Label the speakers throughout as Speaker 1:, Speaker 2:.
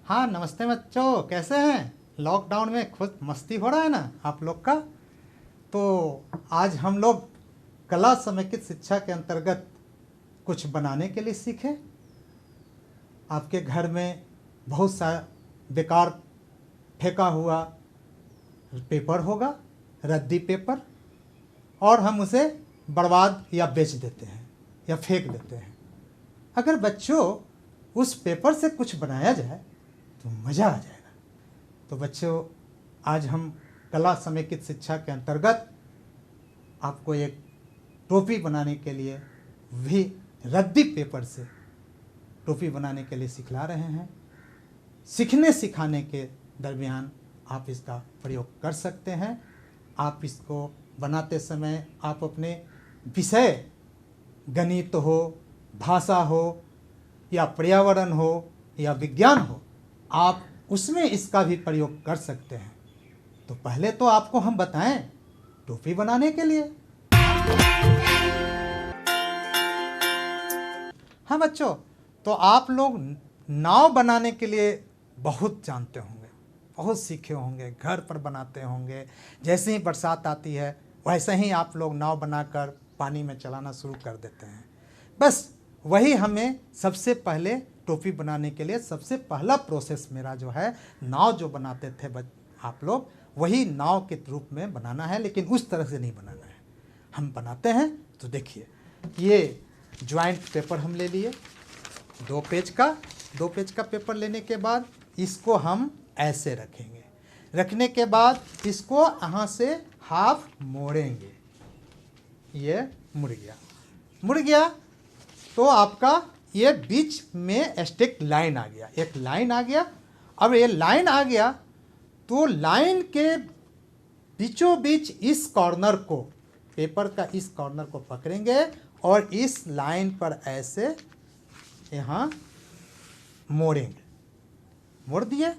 Speaker 1: हाँ नमस्ते बच्चों, कैसे हैं? लॉकडाउन में खुद मस्ती हो रहा है ना आप लोग का। तो आज हम लोग कला समेकित शिक्षा के अंतर्गत कुछ बनाने के लिए सीखे। आपके घर में बहुत सा बेकार फेंका हुआ पेपर होगा, रद्दी पेपर, और हम उसे बर्बाद या बेच देते हैं या फेंक देते हैं। अगर बच्चों उस पेपर से कुछ बनाया जाए तो मज़ा आ जाएगा। तो बच्चों आज हम कला समेकित शिक्षा के अंतर्गत आपको एक टोपी बनाने के लिए भी रद्दी पेपर से टोपी बनाने के लिए सिखला रहे हैं। सीखने सिखाने के दरमियान आप इसका प्रयोग कर सकते हैं। आप इसको बनाते समय आप अपने विषय, गणित हो, भाषा हो या पर्यावरण हो या विज्ञान हो, आप उसमें इसका भी प्रयोग कर सकते हैं। तो पहले तो आपको हम बताएं टोपी बनाने के लिए। हाँ बच्चों, तो आप लोग नाव बनाने के लिए बहुत जानते होंगे, बहुत सीखे होंगे, घर पर बनाते होंगे। जैसे ही बरसात आती है वैसे ही आप लोग नाव बनाकर पानी में चलाना शुरू कर देते हैं। बस वही हमें सबसे पहले टोपी बनाने के लिए सबसे पहला प्रोसेस मेरा जो है, नाव जो बनाते थे आप लोग, वही नाव के रूप में बनाना है, लेकिन उस तरह से नहीं बनाना है। हम बनाते हैं तो देखिए, ये ज्वाइंट पेपर हम ले लिए, 2 पेज का पेपर लेने के बाद इसको हम ऐसे रखेंगे। रखने के बाद इसको यहाँ से हाफ मोड़ेंगे। ये मुड़ गया तो आपका ये बीच में स्टिक लाइन आ गया, एक लाइन आ गया। अब ये लाइन आ गया तो लाइन के बीचों बीच इस कॉर्नर को, पेपर का इस कॉर्नर को पकड़ेंगे और इस लाइन पर ऐसे यहाँ मोड़ेंगे। मोड़ दिए।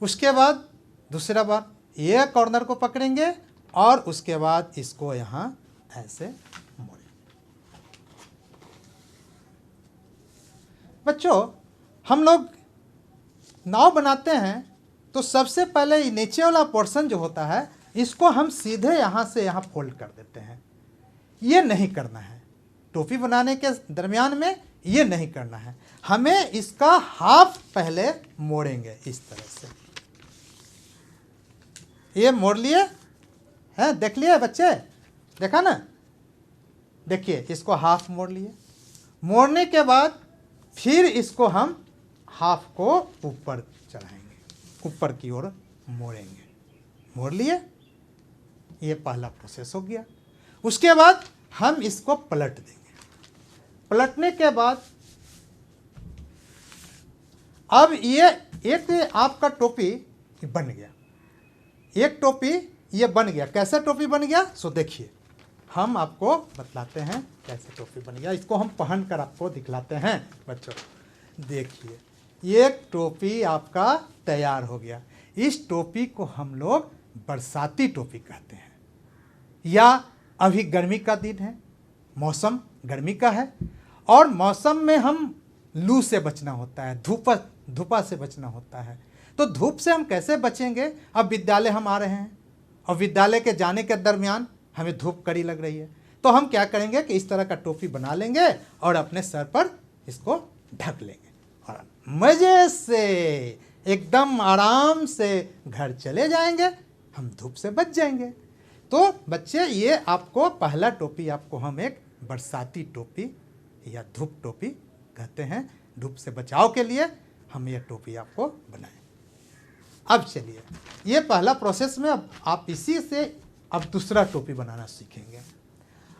Speaker 1: उसके बाद दूसरा बार ये कॉर्नर को पकड़ेंगे और उसके बाद इसको यहाँ ऐसे मोड़ेंगे। बच्चों हम लोग नाव बनाते हैं तो सबसे पहले नीचे वाला पोर्शन जो होता है इसको हम सीधे यहाँ से यहाँ फोल्ड कर देते हैं। ये नहीं करना है, टोपी बनाने के दरमियान में ये नहीं करना है। हमें इसका हाफ पहले मोड़ेंगे इस तरह से। ये मोड़ लिए हैं, देख लिए बच्चे, देखा ना? देखिए इसको हाफ मोड़ लिए। मोड़ने के बाद फिर इसको हम हाफ को ऊपर चढ़ाएंगे, ऊपर की ओर मोड़ेंगे। मोड़ लिए, ये पहला प्रोसेस हो गया। उसके बाद हम इसको पलट देंगे। पलटने के बाद अब ये एक आपका टोपी बन गया, एक टोपी ये बन गया। कैसे टोपी बन गया सो देखिए, हम आपको बतलाते हैं कैसे टोपी बन गया। इसको हम पहन कर आपको दिखलाते हैं बच्चों। देखिए ये टोपी आपका तैयार हो गया। इस टोपी को हम लोग बरसाती टोपी कहते हैं। या अभी गर्मी का दिन है, मौसम गर्मी का है और मौसम में हम लू से बचना होता है, धूपा से बचना होता है। तो धूप से हम कैसे बचेंगे? अब विद्यालय हम आ रहे हैं और विद्यालय के जाने के दरमियान हमें धूप कड़ी लग रही है, तो हम क्या करेंगे कि इस तरह का टोपी बना लेंगे और अपने सर पर इसको ढक लेंगे और मज़े से एकदम आराम से घर चले जाएंगे, हम धूप से बच जाएंगे। तो बच्चे ये आपको पहला टोपी आपको हम एक बरसाती टोपी या धूप टोपी कहते हैं। धूप से बचाव के लिए हम ये टोपी आपको बनाएं। अब चलिए, ये पहला प्रोसेस में अब आप इसी से अब दूसरा टोपी बनाना सीखेंगे।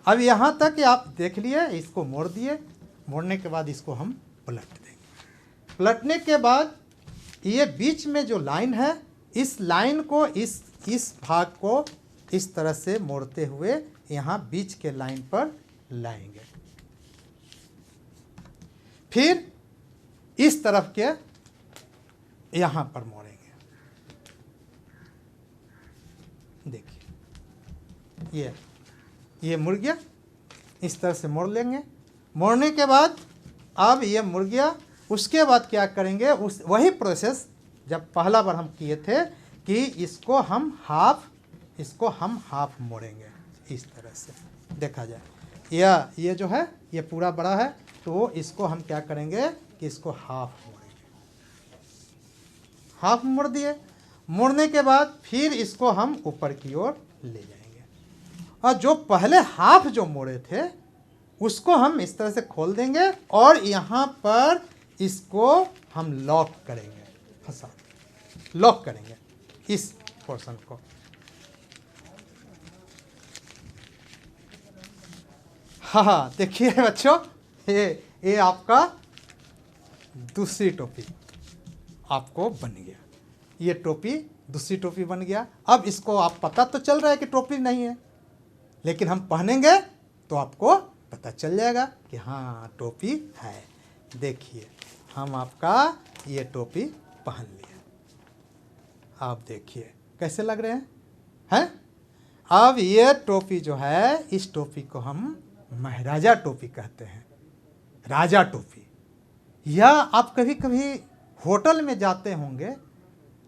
Speaker 1: अब यहाँ तक आप देख लिए, इसको मोड़ दिए। मोड़ने के बाद इसको हम पलट देंगे। पलटने के बाद ये बीच में जो लाइन है, इस लाइन को इस भाग को इस तरह से मोड़ते हुए यहाँ बीच के लाइन पर लाएंगे। फिर इस तरफ के यहाँ पर मोड़ेंगे। देखिए ये मुड़ गया, इस तरह से मोड़ लेंगे। मोड़ने के बाद अब ये मुड़ गया। उसके बाद क्या करेंगे, उस वही प्रोसेस जब पहला बार हम किए थे कि इसको हम हाफ मोड़ेंगे इस तरह से। देखा जाए ये जो है ये पूरा बड़ा है, तो इसको हम क्या करेंगे कि इसको हाफ मोड़ेंगे। हाफ मोड़ दिए, मोड़ने के बाद फिर इसको हम ऊपर की ओर ले जाएंगे, और जो पहले हाफ जो मोड़े थे उसको हम इस तरह से खोल देंगे और यहाँ पर इसको हम लॉक करेंगे, लॉक करेंगे इस पोर्शन को। हाँ देखिए बच्चों, ये आपका दूसरी टोपी आपको बन गया। ये टोपी दूसरी टोपी बन गया। अब इसको आप पता तो चल रहा है कि टोपी नहीं है, लेकिन हम पहनेंगे तो आपको पता चल जाएगा कि हाँ टोपी है। देखिए हम आपका ये टोपी पहन लिया। आप देखिए कैसे लग रहे हैं? अब ये टोपी जो है, इस टोपी को हम महाराजा टोपी कहते हैं, राजा टोपी। या आप कभी कभी होटल में जाते होंगे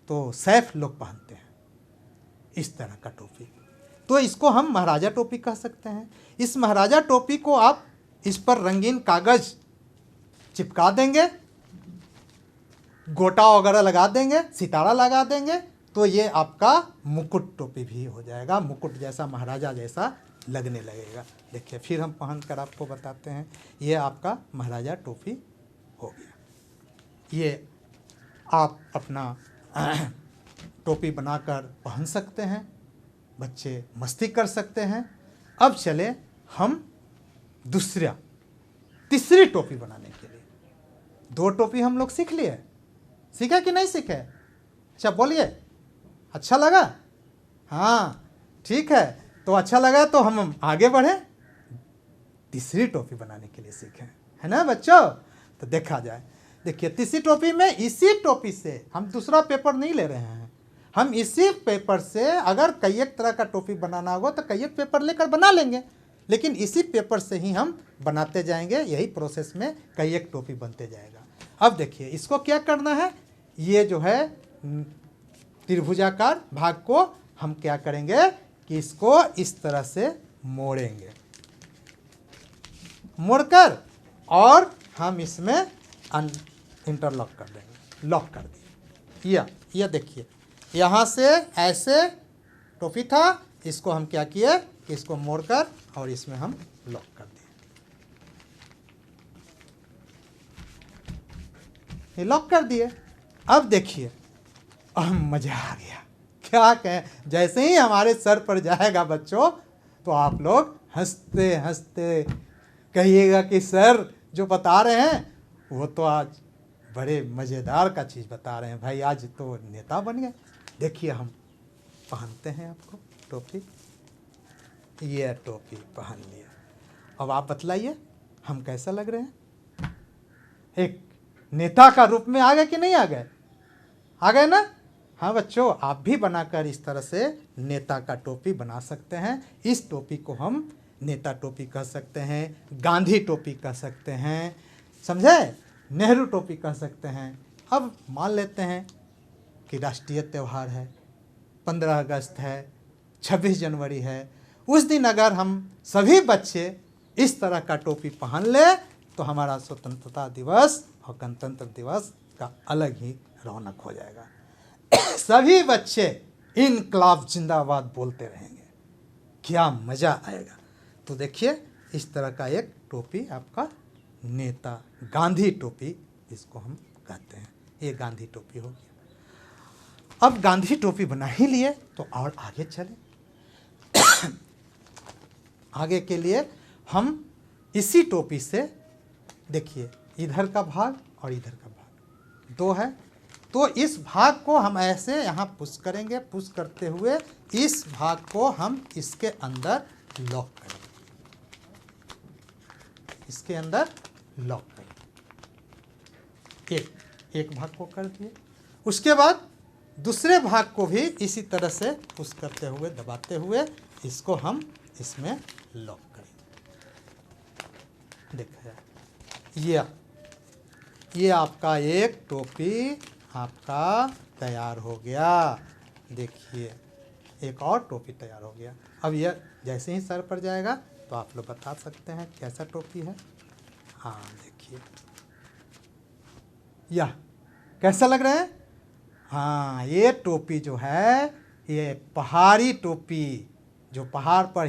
Speaker 1: तो सैफ लोग पहनते हैं इस तरह का टोपी, तो इसको हम महाराजा टोपी कह सकते हैं। इस महाराजा टोपी को आप इस पर रंगीन कागज चिपका देंगे, गोटा वगैरह लगा देंगे, सितारा लगा देंगे, तो ये आपका मुकुट टोपी भी हो जाएगा। मुकुट जैसा, महाराजा जैसा लगने लगेगा। देखिए फिर हम पहन कर आपको बताते हैं। ये आपका महाराजा टोपी हो गया। ये आप अपना टोपी बनाकर पहन सकते हैं, बच्चे मस्ती कर सकते हैं। अब चले हम तीसरी टोपी बनाने के लिए। 2 टोपी हम लोग सीख लिए, सीखे कि नहीं सीखे? अच्छा बोलिए, अच्छा लगा? हाँ ठीक है, तो अच्छा लगा तो हम आगे बढ़े, तीसरी टोपी बनाने के लिए सीखें, है ना बच्चों? तो देखा जाए, देखिए तीसरी टोपी में इसी टोपी से हम दूसरा पेपर नहीं ले रहे हैं, हम इसी पेपर से अगर कई एक तरह का टोपी बनाना होगा तो कई एक पेपर लेकर बना लेंगे, लेकिन इसी पेपर से ही हम बनाते जाएंगे। यही प्रोसेस में कई एक टोपी बनते जाएगा। अब देखिए इसको क्या करना है, ये जो है त्रिभुजाकार भाग को हम क्या करेंगे कि इसको इस तरह से मोड़ेंगे, मोड़कर और हम इसमें इंटरलॉक कर देंगे, लॉक कर दिए। यह देखिए यहाँ से ऐसे टोपी था, इसको हम क्या किए कि इसको मोड़कर और इसमें हम लॉक कर दिए। ये लॉक कर दिए। अब देखिए अब मजा आ गया। क्या कहें, जैसे ही हमारे सर पर जाएगा बच्चों तो आप लोग हंसते हंसते कहिएगा कि सर जो बता रहे हैं वो तो आज बड़े मज़ेदार का चीज़ बता रहे हैं भाई, आज तो नेता बन गए। देखिए हम पहनते हैं आपको टोपी, ये टोपी पहन लिया। अब आप बतलाइए हम कैसा लग रहे हैं? एक नेता का रूप में आ गए कि नहीं आ गए? आ गए ना? हाँ बच्चों, आप भी बनाकर इस तरह से नेता का टोपी बना सकते हैं। इस टोपी को हम नेता टोपी कह सकते हैं, गांधी टोपी कह सकते हैं, समझे? नेहरू टोपी कह सकते हैं। अब मान लेते हैं कि राष्ट्रीय त्यौहार है, 15 अगस्त है, 26 जनवरी है, उस दिन अगर हम सभी बच्चे इस तरह का टोपी पहन ले तो हमारा स्वतंत्रता दिवस और गणतंत्र दिवस का अलग ही रौनक हो जाएगा। सभी बच्चे इनकलाब जिंदाबाद बोलते रहेंगे, क्या मज़ा आएगा। तो देखिए इस तरह का एक टोपी आपका नेता, गांधी टोपी इसको हम कहते हैं, ये गांधी टोपी हो गया। अब गांधी टोपी बना ही लिए तो और आगे चले। आगे के लिए हम इसी टोपी से देखिए इधर का भाग और इधर का भाग 2 है, तो इस भाग को हम ऐसे यहाँ पुश करेंगे, पुश करते हुए इस भाग को हम इसके अंदर लॉक करेंगे, इसके अंदर लॉक करेंगे। एक भाग को कर दिए, उसके बाद दूसरे भाग को भी इसी तरह से पुश करते हुए, दबाते हुए इसको हम इसमें लॉक करेंगे। देखा जाए ये आपका एक टोपी आपका तैयार हो गया। देखिए एक और टोपी तैयार हो गया। अब यह जैसे ही सर पर जाएगा तो आप लोग बता सकते हैं कैसा टोपी है। हाँ देखिए यह कैसा लग रहा है। हाँ ये टोपी जो है ये पहाड़ी टोपी, जो पहाड़ पर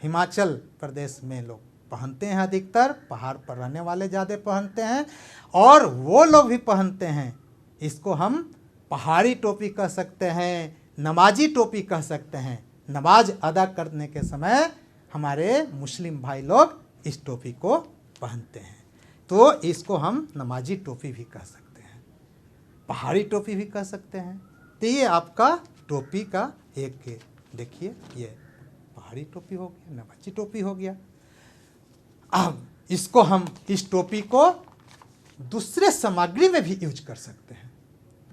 Speaker 1: हिमाचल प्रदेश में लोग पहनते हैं, अधिकतर पहाड़ पर रहने वाले ज़्यादा पहनते हैं और वो लोग भी पहनते हैं। इसको हम पहाड़ी टोपी कह सकते हैं, नमाजी टोपी कह सकते हैं। नमाज अदा करने के समय हमारे मुस्लिम भाई लोग इस टोपी को पहनते हैं, तो इसको हम नमाजी टोपी भी कह सकते हैं, पहाड़ी टोपी भी कह सकते हैं। तो ये आपका टोपी का एक देखिए, ये पहाड़ी टोपी हो गया, नमाजी टोपी हो गया। अब इसको हम इस टोपी को दूसरे सामग्री में भी यूज कर सकते हैं।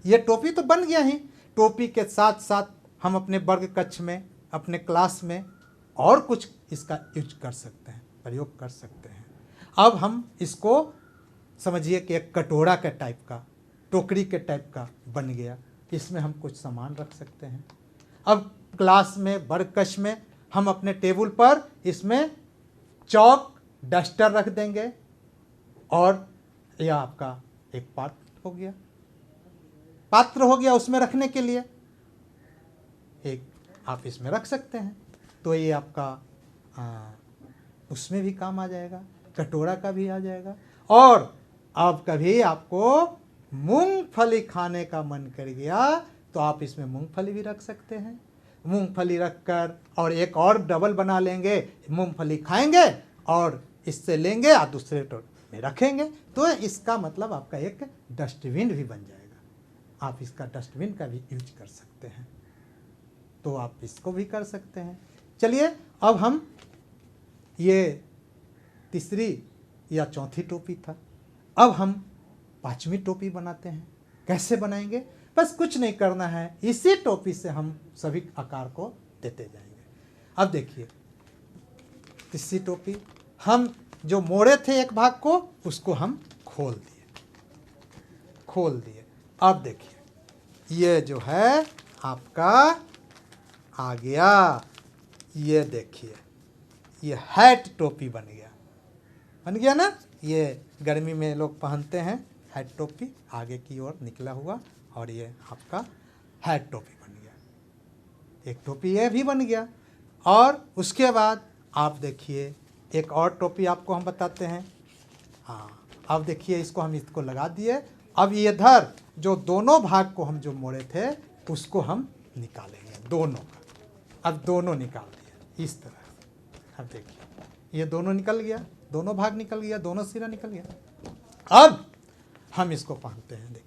Speaker 1: ये टोपी तो बन गया ही, टोपी के साथ साथ हम अपने वर्ग कक्ष में, अपने क्लास में और कुछ इसका यूज कर सकते हैं, प्रयोग कर सकते हैं। अब हम इसको समझिए कि एक कटोरा के टाइप का, टोकरी के टाइप का बन गया, इसमें हम कुछ सामान रख सकते हैं। अब क्लास में, वर्ग कक्ष में हम अपने टेबल पर इसमें चौक, डस्टर रख देंगे और यह आपका एक पात्र हो गया उसमें रखने के लिए, एक आप इसमें रख सकते हैं। तो ये आपका उसमें भी काम आ जाएगा, कटोरा का भी आ जाएगा। और अब कभी आपको मूंगफली खाने का मन कर गया तो आप इसमें मूंगफली भी रख सकते हैं। मूंगफली रखकर और एक और डबल बना लेंगे, मूंगफली खाएंगे और इससे लेंगे और दूसरे में रखेंगे, तो इसका मतलब आपका एक डस्टबिन भी बन जाएगा। आप इसका डस्टबिन का भी यूज कर सकते हैं, तो आप इसको भी कर सकते हैं। चलिए अब हम ये तीसरी या चौथी टोपी था, अब हम पांचवी टोपी बनाते हैं। कैसे बनाएंगे? बस कुछ नहीं करना है, इसी टोपी से हम सभी आकार को देते जाएंगे। अब देखिए तीसरी टोपी, हम जो मोड़े थे एक भाग को उसको हम खोल दिए। अब देखिए ये जो है आपका आ गया, ये देखिए ये हैट टोपी बन गया ना। ये गर्मी में लोग पहनते हैं हैट टोपी, आगे की ओर निकला हुआ, और ये आपका हैट टोपी बन गया। एक टोपी ये भी बन गया। और उसके बाद आप देखिए एक और टोपी आपको हम बताते हैं। हाँ अब देखिए इसको हम इसको लगा दिए। अब ये इधर जो दोनों भाग को हम जो मोड़े थे उसको हम निकालेंगे, दोनों का। अब दोनों निकाल दिए इस तरह। अब देखिए ये दोनों निकल गया, दोनों भाग निकल गया, दोनों सिरा निकल गया। अब हम इसको पहनते हैं। देखिए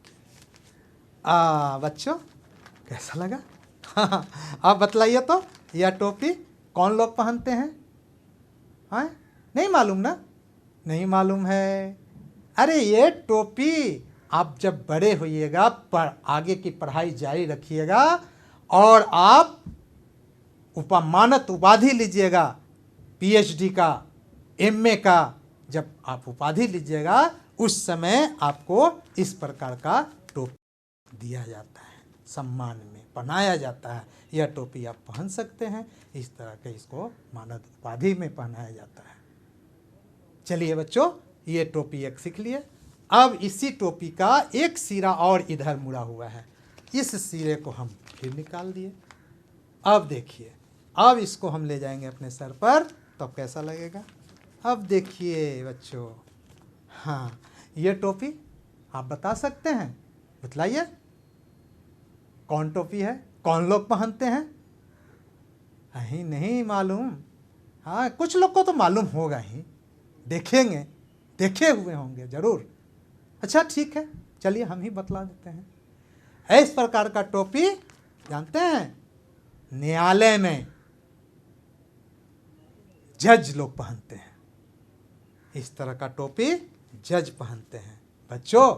Speaker 1: बच्चों कैसा लगा? आप बतलाइए तो, यह टोपी कौन लोग पहनते हैं? हाँ नहीं मालूम ना? नहीं मालूम है? अरे ये टोपी आप जब बड़े होइएगा, पर आगे की पढ़ाई जारी रखिएगा और आप मानद उपाधि लीजिएगा, पीएचडी का, एमए का, जब आप उपाधि लीजिएगा उस समय आपको इस प्रकार का टोपी दिया जाता है, सम्मान में पहनाया जाता है। यह टोपी आप पहन सकते हैं, इस तरह के इसको मानद उपाधि में पहनाया जाता है। चलिए बच्चों ये टोपी एक सीख लिए। अब इसी टोपी का एक सिरा और इधर मुड़ा हुआ है, इस सिरे को हम फिर निकाल दिए। अब देखिए अब इसको हम ले जाएंगे अपने सर पर, तो कैसा लगेगा? अब देखिए बच्चों, हाँ ये टोपी आप बता सकते हैं? बतलाइए कौन टोपी है, कौन लोग पहनते हैं? नहीं मालूम? हाँ कुछ लोग को तो मालूम होगा ही, देखे हुए होंगे जरूर। अच्छा ठीक है, चलिए हम ही बतला देते हैं। इस प्रकार का टोपी जानते हैं न्यायालय में जज लोग पहनते हैं, इस तरह का टोपी जज पहनते हैं। बच्चों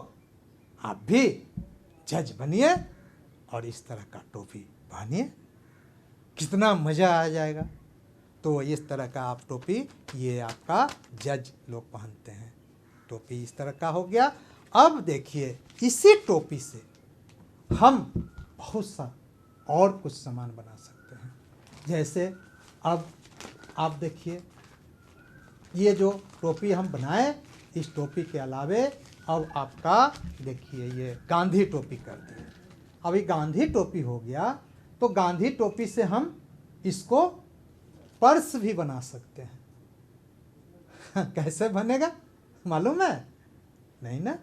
Speaker 1: आप भी जज बनिए और इस तरह का टोपी पहनिए, कितना मज़ा आ जाएगा। तो इस तरह का आप टोपी ये आपका जज लोग पहनते हैं। टोपी इस तरह का हो गया। अब देखिए इसी टोपी से हम बहुत सा और कुछ सामान बना सकते हैं। जैसे अब आप देखिए ये जो टोपी हम बनाए, इस टोपी के अलावे अब आपका देखिए ये गांधी टोपी कर दी। अब ये गांधी टोपी हो गया, तो गांधी टोपी से हम इसको पर्स भी बना सकते हैं। कैसे बनेगा मालूम है? नहीं ना।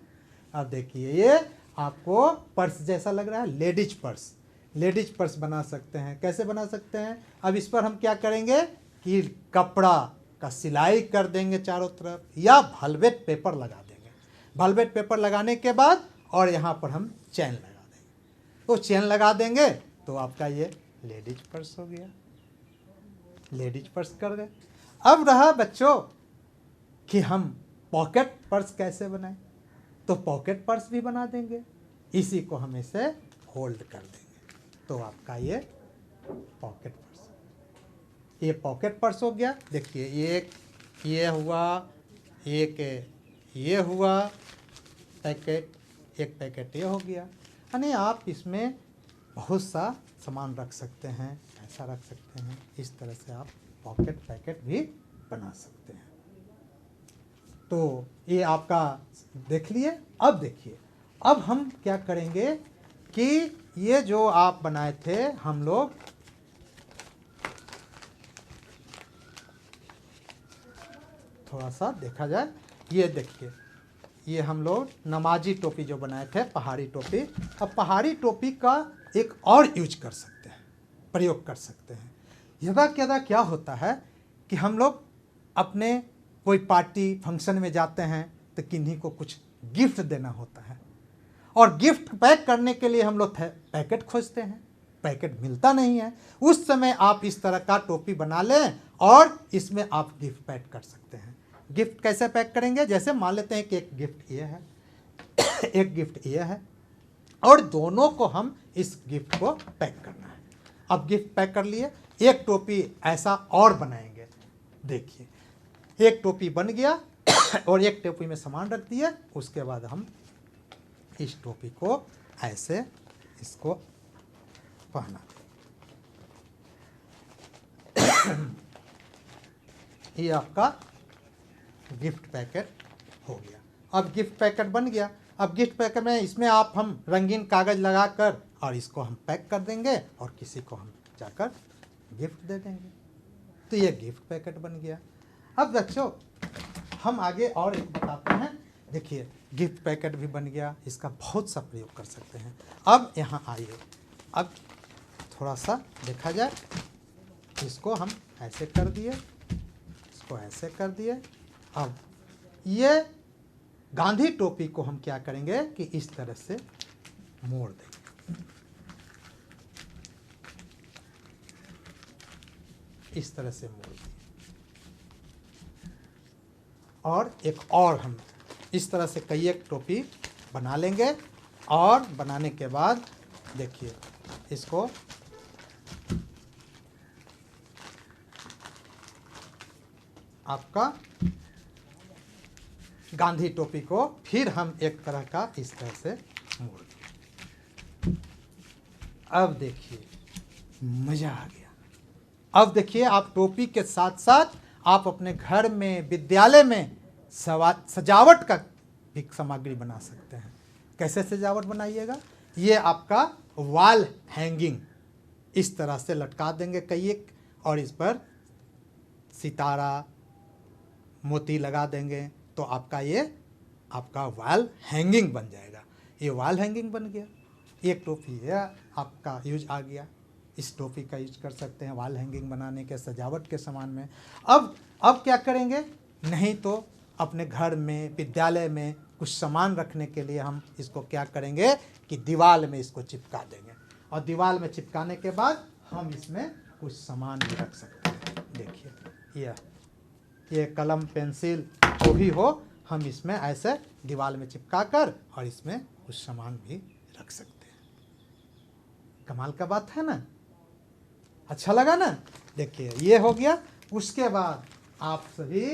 Speaker 1: अब देखिए ये आपको पर्स जैसा लग रहा है, लेडीज पर्स। लेडीज पर्स बना सकते हैं। कैसे बना सकते हैं? अब इस पर हम क्या करेंगे कि कपड़ा का सिलाई कर देंगे चारों तरफ, या वेलवेट पेपर लगा देंगे। वेलवेट पेपर लगाने के बाद और यहाँ पर हम चैन लगा देंगे। तो चैन लगा देंगे तो आपका ये लेडीज पर्स हो गया। लेडीज पर्स कर गए। अब रहा बच्चों कि हम पॉकेट पर्स कैसे बनाएं, तो पॉकेट पर्स भी बना देंगे। इसी को हम इसे होल्ड कर देंगे, तो आपका ये पॉकेट पर्स, ये पॉकेट पर्स हो गया। देखिए एक ये हुआ, एक ये हुआ पैकेट, एक पैकेट ये हो गया। यानी आप इसमें बहुत सा सामान रख सकते हैं, ऐसा रख सकते हैं। इस तरह से आप पॉकेट पैकेट भी बना सकते हैं। तो ये आपका देख लिए। अब देखिए, अब हम क्या करेंगे कि ये जो आप बनाए थे हम लोग, थोड़ा सा देखा जाए, ये देखिए ये हम लोग नमाजी टोपी जो बनाए थे, पहाड़ी टोपी। अब पहाड़ी टोपी का एक और यूज कर सकते हैं, प्रयोग कर सकते हैं। यदा कदा क्या होता है कि हम लोग अपने कोई पार्टी फंक्शन में जाते हैं तो किन्हीं को कुछ गिफ्ट देना होता है, और गिफ्ट पैक करने के लिए हम लोग पैकेट खोजते हैं, पैकेट मिलता नहीं है। उस समय आप इस तरह का टोपी बना लें और इसमें आप गिफ्ट पैक कर सकते हैं। गिफ्ट कैसे पैक करेंगे? जैसे मान लेते हैं कि एक गिफ्ट ये है एक गिफ्ट ये है, और दोनों को हम इस गिफ्ट को पैक करना है। अब गिफ्ट पैक कर लिए, एक टोपी ऐसा और बनाएंगे। देखिए एक टोपी बन गया और एक टोपी में सामान रख दिया। उसके बाद हम इस टोपी को ऐसे इसको पहना, ये आपका गिफ्ट पैकेट हो गया। अब गिफ्ट पैकेट बन गया। अब गिफ्ट पैकेट में इसमें आप हम रंगीन कागज़ लगाकर और इसको हम पैक कर देंगे और किसी को हम जाकर गिफ्ट दे देंगे। तो ये गिफ्ट पैकेट बन गया। अब बच्चों हम आगे और एक बताते हैं। देखिए गिफ्ट पैकेट भी बन गया, इसका बहुत सा प्रयोग कर सकते हैं। अब यहाँ आइए, अब थोड़ा सा देखा जाए, इसको हम ऐसे कर दिए, इसको ऐसे कर दिए। अब ये गांधी टोपी को हम क्या करेंगे कि इस तरह से मोड़ देंगे, इस तरह से मोड़ देंगे। और एक और हम इस तरह से कई एक टोपी बना लेंगे, और बनाने के बाद देखिए इसको आपका गांधी टोपी को फिर हम एक तरह का इस तरह से मोड़ दें। अब देखिए मजा आ गया। अब देखिए आप टोपी के साथ साथ आप अपने घर में, विद्यालय में सजावट का भी सामग्री बना सकते हैं। कैसे सजावट बनाइएगा? ये आपका वॉल हैंगिंग इस तरह से लटका देंगे कई एक, और इस पर सितारा मोती लगा देंगे, तो आपका ये आपका वॉल हैंगिंग बन जाएगा। ये वॉल हैंगिंग बन गया। एक टोपी है आपका यूज आ गया, इस टोपी का यूज कर सकते हैं वॉल हैंगिंग बनाने के, सजावट के सामान में। अब क्या करेंगे? नहीं तो अपने घर में, विद्यालय में कुछ सामान रखने के लिए हम इसको क्या करेंगे कि दीवार में इसको चिपका देंगे, और दीवार में चिपकाने के बाद हम इसमें कुछ सामान भी रख सकते हैं। देखिए ये कलम, पेंसिल जो भी हो, हम इसमें ऐसे दीवार में चिपका कर और इसमें कुछ सामान भी रख सकते हैं। कमाल का बात है ना? अच्छा लगा ना? देखिए ये हो गया। उसके बाद आप सभी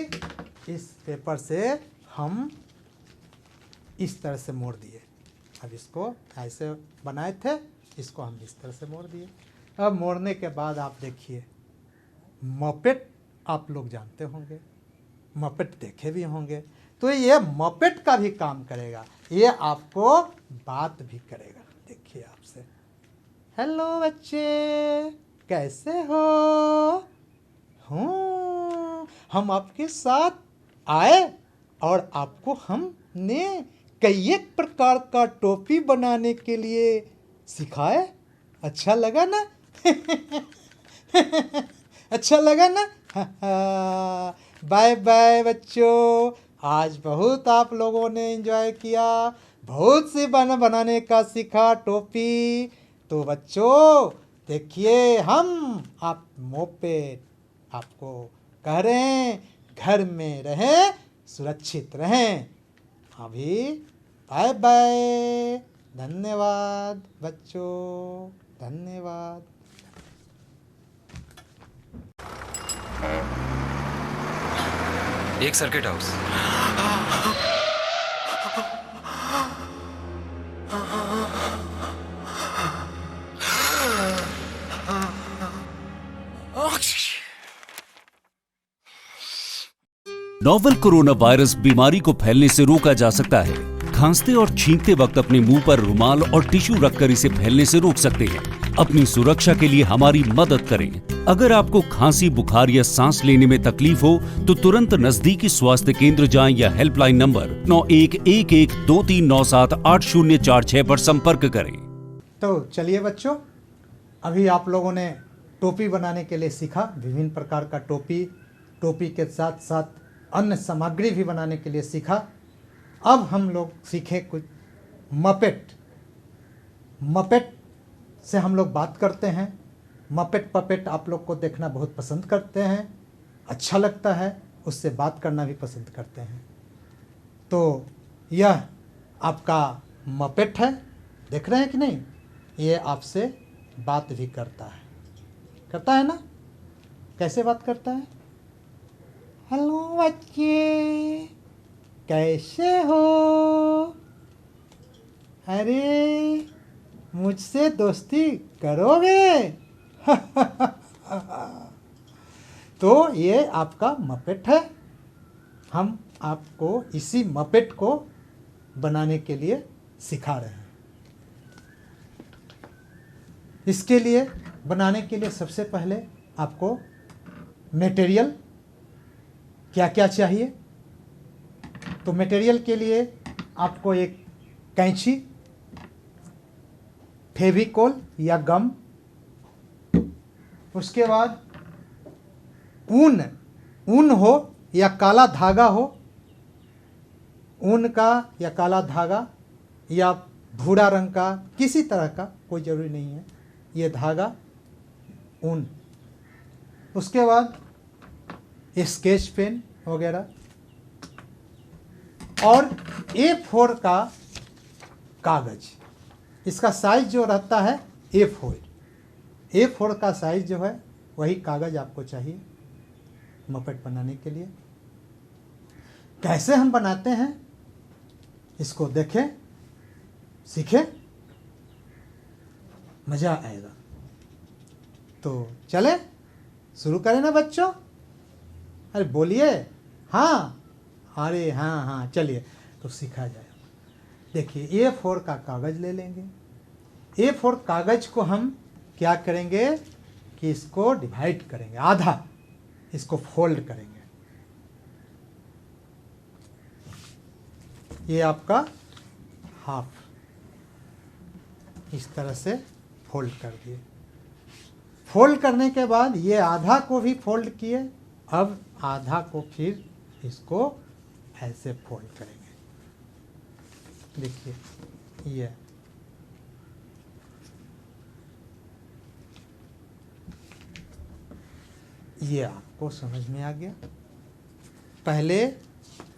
Speaker 1: इस पेपर से हम इस तरह से मोड़ दिए। अब इसको ऐसे बनाए थे, इसको हम इस तरह से मोड़ दिए। अब मोड़ने के बाद आप देखिए, मपेट आप लोग जानते होंगे, मपेट देखे भी होंगे, तो ये मपेट का भी काम करेगा, ये आपको बात भी करेगा। देखिए आपसे, हेलो बच्चे कैसे हो, हूँ हम आपके साथ आए और आपको हमने कई एक प्रकार का टोपी बनाने के लिए सिखाए। अच्छा लगा ना? अच्छा लगा ना? बाय बाय बच्चों, आज बहुत आप लोगों ने एंजॉय किया, बहुत सी बनाने का सीखा टोपी। तो बच्चों देखिए, हम आप मोपेट आपको कह रहे हैं, घर में रहें, सुरक्षित रहें। अभी बाय बाय, धन्यवाद बच्चों, धन्यवाद।
Speaker 2: एक circuit house.
Speaker 3: Novel corona virus बीमारी को फैलने से रोका जा सकता है। खांसते और छींकते वक्त अपने मुंह पर रुमाल और टिश्यू रखकर इसे फैलने से रोक सकते हैं। अपनी सुरक्षा के लिए हमारी मदद करें। अगर आपको खांसी, बुखार या सांस लेने में तकलीफ हो तो तुरंत नजदीकी स्वास्थ्य केंद्र जाएं या हेल्पलाइन नंबर 911123978046 पर संपर्क करें।
Speaker 1: तो चलिए बच्चों, अभी आप लोगों ने टोपी बनाने के लिए सीखा, विभिन्न प्रकार का टोपी, टोपी के साथ साथ अन्य सामग्री भी बनाने के लिए सीखा। अब हम लोग सीखे कुछ मपेट। मपेट से हम लोग बात करते हैं। मपेट पपेट आप लोग को देखना बहुत पसंद करते हैं, अच्छा लगता है, उससे बात करना भी पसंद करते हैं। तो यह आपका मपेट है, देख रहे हैं कि नहीं? ये आपसे बात भी करता है ना? कैसे बात करता है? हेलो बच्चे कैसे हो, अरे मुझसे दोस्ती करोगे? तो ये आपका मपेट है। हम आपको इसी मपेट को बनाने के लिए सिखा रहे हैं। इसके लिए बनाने के लिए सबसे पहले आपको मटेरियल क्या क्या चाहिए। तो मटेरियल के लिए आपको एक कैंची, फेविकोल या गम, उसके बाद ऊन हो या काला धागा हो, ऊन का या काला धागा या भूरा रंग का, किसी तरह का कोई ज़रूरी नहीं है, ये धागा, ऊन। उसके बाद स्केच पेन वगैरह, और A4 का कागज़। इसका साइज जो रहता है A4 का साइज जो है वही कागज़ आपको चाहिए मपेट बनाने के लिए। कैसे हम बनाते हैं इसको देखें, सीखें, मज़ा आएगा। तो चले शुरू करें ना बच्चों? अरे बोलिए हाँ, अरे हाँ, चलिए तो सीखा जाए। देखिए A4 का कागज़ ले लेंगे। A4 कागज़ को हम क्या करेंगे कि इसको डिवाइड करेंगे, आधा इसको फोल्ड करेंगे। ये आपका हाफ, इस तरह से फोल्ड कर दिए। फोल्ड करने के बाद ये आधा को भी फोल्ड किए, अब आधा को फिर इसको ऐसे फोल्ड करेंगे। देखिए ये आपको समझ में आ गया। पहले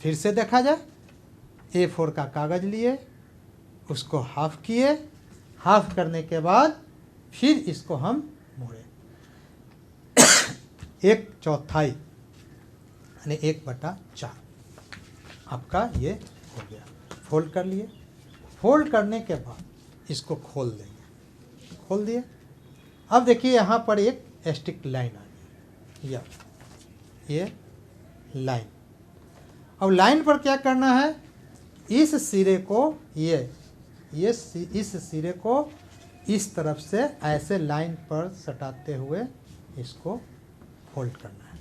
Speaker 1: फिर से देखा जाए, A4 का कागज़ लिए, उसको हाफ किए, हाफ करने के बाद फिर इसको हम मोड़े 1/4 यानी 1/4 आपका ये हो गया। फोल्ड कर लिए। फोल्ड करने के बाद इसको खोल देंगे, खोल दिए। अब देखिए यहाँ पर एक स्टिक लाइन आ गई, या ये लाइन। अब लाइन पर क्या करना है, इस सिरे को इस सिरे को इस तरफ से ऐसे लाइन पर सटाते हुए इसको फोल्ड करना है,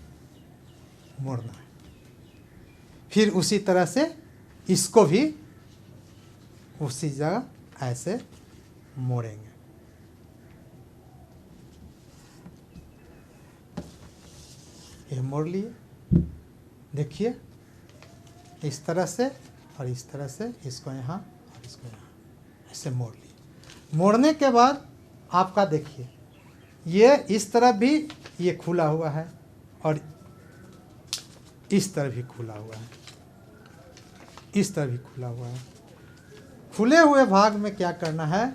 Speaker 1: मोड़ना है। फिर उसी तरह से इसको भी उसी जगह ऐसे मोड़ेंगे। ये मोड़ लिए, देखिए इस तरह से और इस तरह से, इसको यहाँ और इसको यहाँ ऐसे मोड़ लिए। मोड़ने के बाद आपका देखिए ये इस तरफ भी ये खुला हुआ है और इस तरफ भी खुला हुआ है, इस तरफ भी खुला हुआ है। खुले हुए भाग में क्या करना है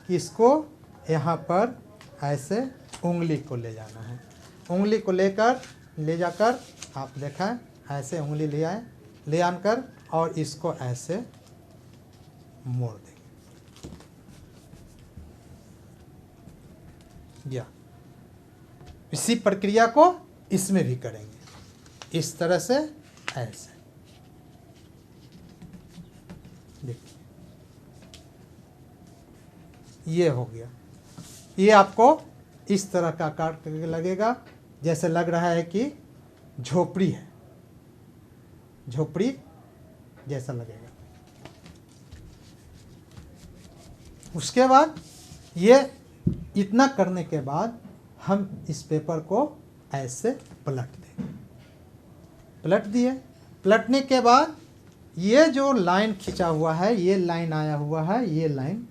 Speaker 1: कि इसको यहाँ पर ऐसे उंगली को ले जाना है। उंगली को ले जाकर आप देखें, ऐसे उंगली ले आए, ले आकर और इसको ऐसे मोड़ देंगे। या इसी प्रक्रिया को इसमें भी करेंगे, इस तरह से ऐसे। देखिए ये हो गया। ये आपको इस तरह का आकार लगेगा, जैसे लग रहा है कि झोपड़ी है, झोपड़ी जैसा लगेगा। उसके बाद ये इतना करने के बाद हम इस पेपर को ऐसे पलट देंगे। पलट दिए। पलटने के बाद ये जो लाइन खींचा हुआ है, ये लाइन आया हुआ है, ये लाइन,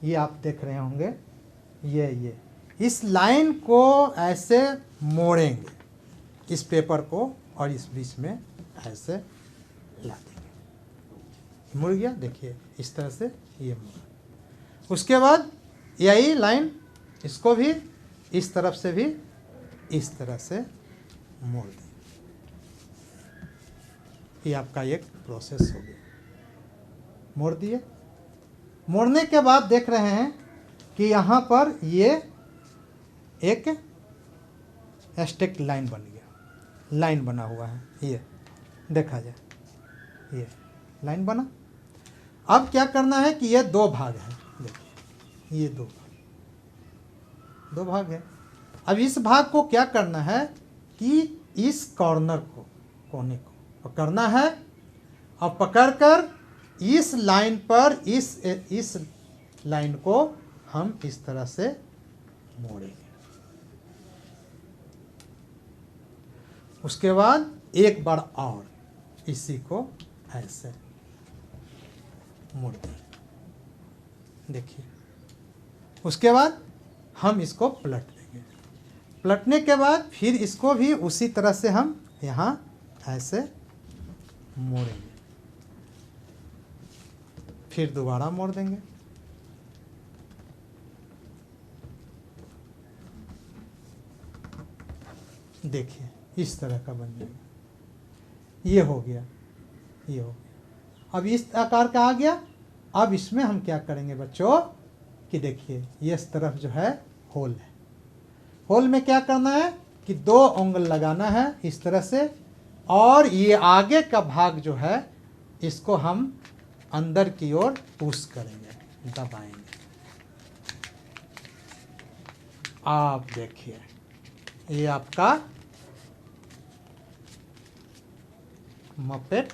Speaker 1: ये आप देख रहे होंगे, ये इस लाइन को ऐसे मोड़ेंगे, इस पेपर को, और इस बीच में ऐसे ला देंगे। मुड़ गया, देखिए इस तरह से ये मुड़ा। उसके बाद यही लाइन, इसको भी इस तरफ से भी इस तरह से मोड़ देंगे। ये आपका एक प्रोसेस हो गया। मोड़ दिए। मोड़ने के बाद देख रहे हैं कि यहाँ पर ये एक स्टिक लाइन बन गया, लाइन बना हुआ है, ये देखा जाए, ये लाइन बना। अब क्या करना है कि ये दो भाग है, देखिए ये दो भाग है। अब इस भाग को क्या करना है कि इस कॉर्नर को, कोने को पकड़ना है और पकड़कर इस लाइन पर इस लाइन को हम इस तरह से मोड़ेंगे। उसके बाद एक बार और इसी को ऐसे मोड़ देंगे, देखिए। उसके बाद हम इसको पलट देंगे। पलटने के बाद फिर इसको भी उसी तरह से हम यहाँ ऐसे मोड़ेंगे, फिर दोबारा मोड़ देंगे। देखिए इस तरह का बन जाएगा। ये हो गया, ये हो गया। अब इस आकार का आ गया। अब इसमें हम क्या करेंगे बच्चों कि देखिए ये इस तरफ जो है होल है। होल में क्या करना है कि दो उंगल लगाना है इस तरह से, और ये आगे का भाग जो है इसको हम अंदर की ओर पुश करेंगे, दबाएंगे। आप देखिए ये आपका मपेट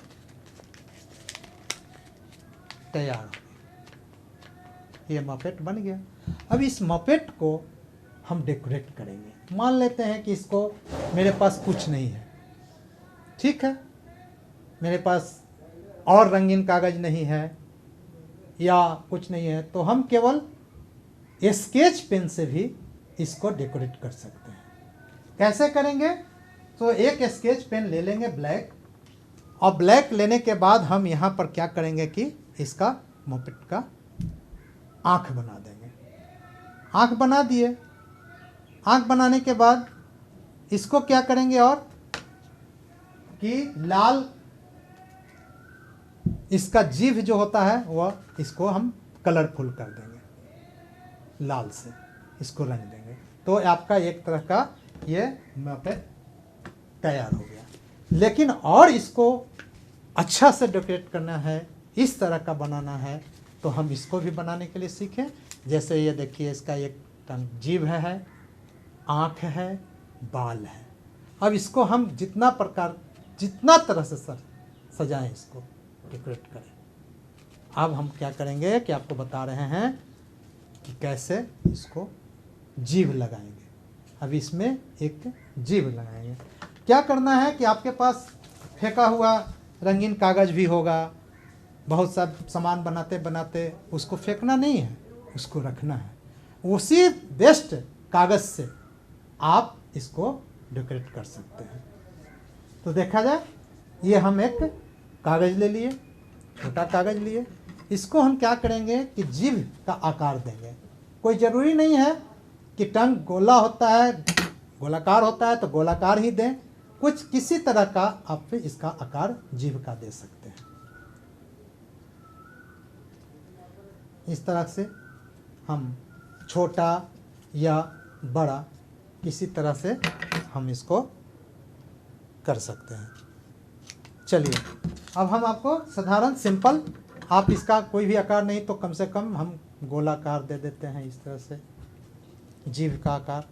Speaker 1: तैयार हो गया। ये मपेट बन गया। अब इस मपेट को हम डेकोरेट करेंगे। मान लेते हैं कि इसको मेरे पास कुछ नहीं है, ठीक है, मेरे पास और रंगीन कागज़ नहीं है या कुछ नहीं है, तो हम केवल स्केच पेन से भी इसको डेकोरेट कर सकते हैं। कैसे करेंगे? तो एक स्केच पेन ले लेंगे ब्लैक, और ब्लैक लेने के बाद हम यहाँ पर क्या करेंगे कि इसका मोपेट का आँख बना देंगे। आँख बना दिए। आँख बनाने के बाद इसको क्या करेंगे और कि लाल इसका जीभ जो होता है वह इसको हम कलरफुल कर देंगे, लाल से इसको रंग देंगे। तो आपका एक तरह का ये मपेट तैयार हो गया। लेकिन और इसको अच्छा से डेकोरेट करना है, इस तरह का बनाना है, तो हम इसको भी बनाने के लिए सीखें। जैसे ये देखिए, इसका एक जीभ है, आँख है, बाल है। अब इसको हम जितना तरह से सजाएं, इसको डेकोरेट करें। अब हम क्या करेंगे कि आपको बता रहे हैं कि कैसे इसको जीभ लगाएंगे। अब इसमें एक जीभ लगाएंगे। क्या करना है कि आपके पास फेंका हुआ रंगीन कागज़ भी होगा, बहुत सा सामान बनाते बनाते उसको फेंकना नहीं है, उसको रखना है। उसी बेस्ट कागज़ से आप इसको डेकोरेट कर सकते हैं। तो देखा जाए, ये हम एक कागज़ ले लिए, छोटा कागज़ लिए, इसको हम क्या करेंगे कि जीभ का आकार देंगे। कोई ज़रूरी नहीं है कि टंग गोला होता है, गोलाकार होता है तो गोलाकार ही दें, कुछ किसी तरह का आप इसका आकार जीभ का दे सकते हैं। इस तरह से हम छोटा या बड़ा किसी तरह से हम इसको कर सकते हैं। चलिए, अब हम आपको साधारण सिंपल, आप इसका कोई भी आकार नहीं तो कम से कम हम गोलाकार दे देते हैं, इस तरह से जीभ का आकार।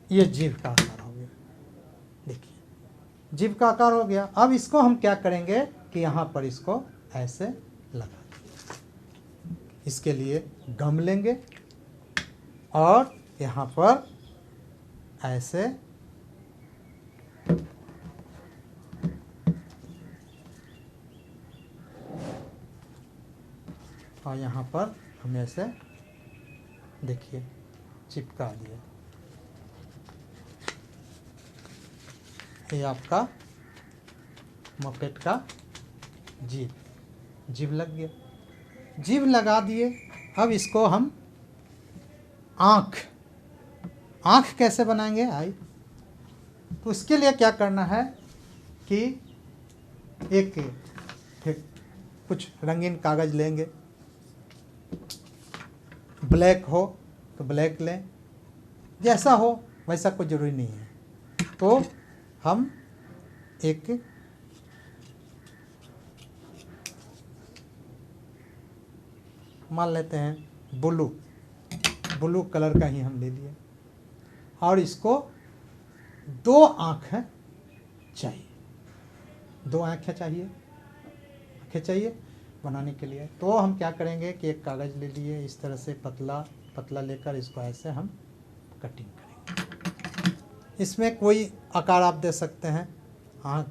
Speaker 1: ये जीभ का आकार हो गया। देखिए, जीभ का आकार हो गया। अब इसको हम क्या करेंगे कि यहाँ पर इसको ऐसे लगा देंगे। इसके लिए गम लेंगे और यहाँ पर ऐसे और यहाँ पर हम ऐसे देखिए चिपका दिए। ये आपका मपेट का जीभ लग गया। जीभ लगा दिए। अब इसको हम आँख कैसे बनाएंगे आई, तो उसके लिए क्या करना है कि एक कुछ रंगीन कागज़ लेंगे, ब्लैक हो तो ब्लैक लें, जैसा हो वैसा कोई ज़रूरी नहीं है। तो हम एक मान लेते हैं ब्लू कलर का ही हम ले लिए, और इसको 2 आँखें चाहिए, 2 आँखें चाहिए बनाने के लिए। तो हम क्या करेंगे कि एक कागज़ ले लिए, इस तरह से पतला लेकर इसको ऐसे हम कटिंग करेंगे। इसमें कोई आकार आप दे सकते हैं, हाँ,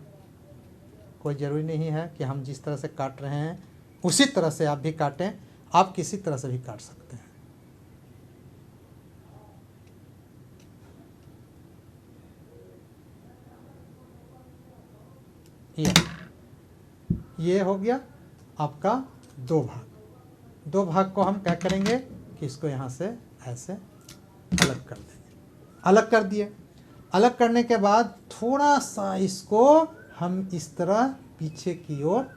Speaker 1: कोई ज़रूरी नहीं है कि हम जिस तरह से काट रहे हैं उसी तरह से आप भी काटें, आप किसी तरह से भी काट सकते हैं। ये हो गया आपका 2 भाग को हम क्या करेंगे कि इसको यहाँ से ऐसे अलग कर देंगे। अलग कर दिए। अलग करने के बाद थोड़ा सा इसको हम इस तरह पीछे की ओर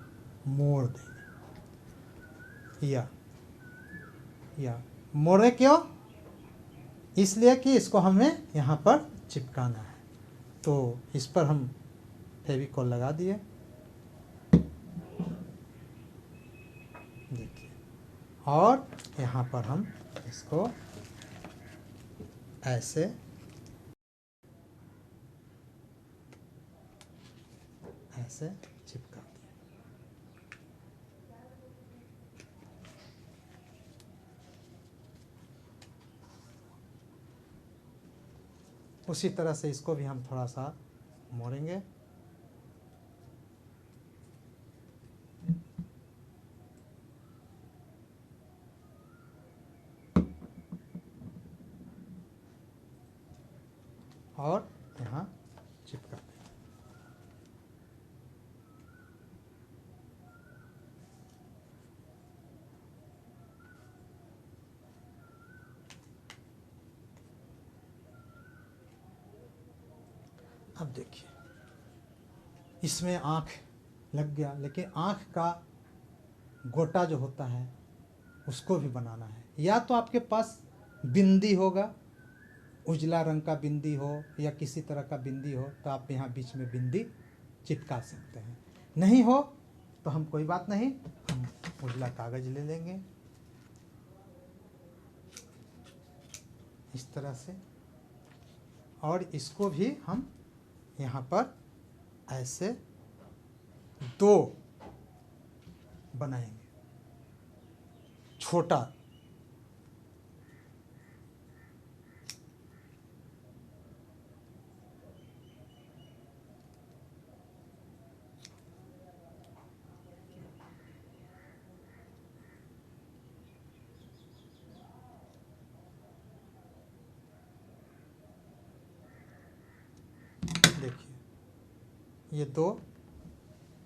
Speaker 1: मोड़ देंगे। या मोड़े क्यों? इसलिए कि इसको हमें यहाँ पर चिपकाना है। तो इस पर हम फेविकॉल लगा दिए, देखिए, और यहाँ पर हम इसको ऐसे चिपका दिए। उसी तरह से इसको भी हम थोड़ा सा मोड़ेंगे। और यहाँ चिपका दें। अब देखिए इसमें आँख लग गया, लेकिन आँख का गोटा जो होता है उसको भी बनाना है। या तो आपके पास बिंदी होगा, उजला रंग का बिंदी हो या किसी तरह का बिंदी हो तो आप यहाँ बीच में बिंदी चिपका सकते हैं। नहीं हो तो हम कोई बात नहीं, हम उजला कागज ले लेंगे इस तरह से, और इसको भी हम यहाँ पर ऐसे दो बनाएंगे छोटा। देखिए ये दो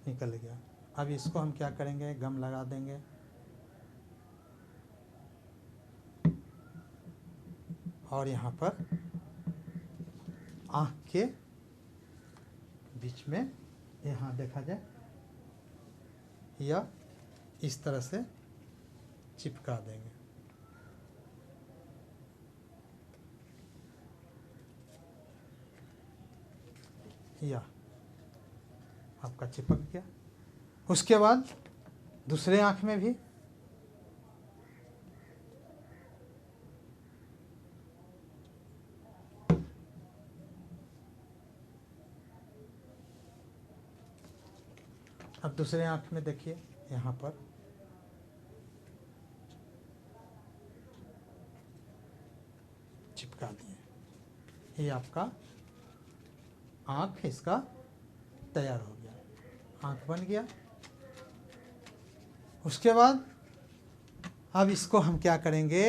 Speaker 1: निकल गया। अब इसको हम क्या करेंगे, गम लगा देंगे और यहाँ पर आँख के बीच में यहाँ देखा जाए या इस तरह से चिपका देंगे। या आपका चिपक गया। उसके बाद दूसरे आँख में भी अब दूसरे आँख में देखिए यहाँ पर चिपका दिए। ये आपका आँख इसका तैयार हो गया, आँख बन गया। उसके बाद अब इसको हम क्या करेंगे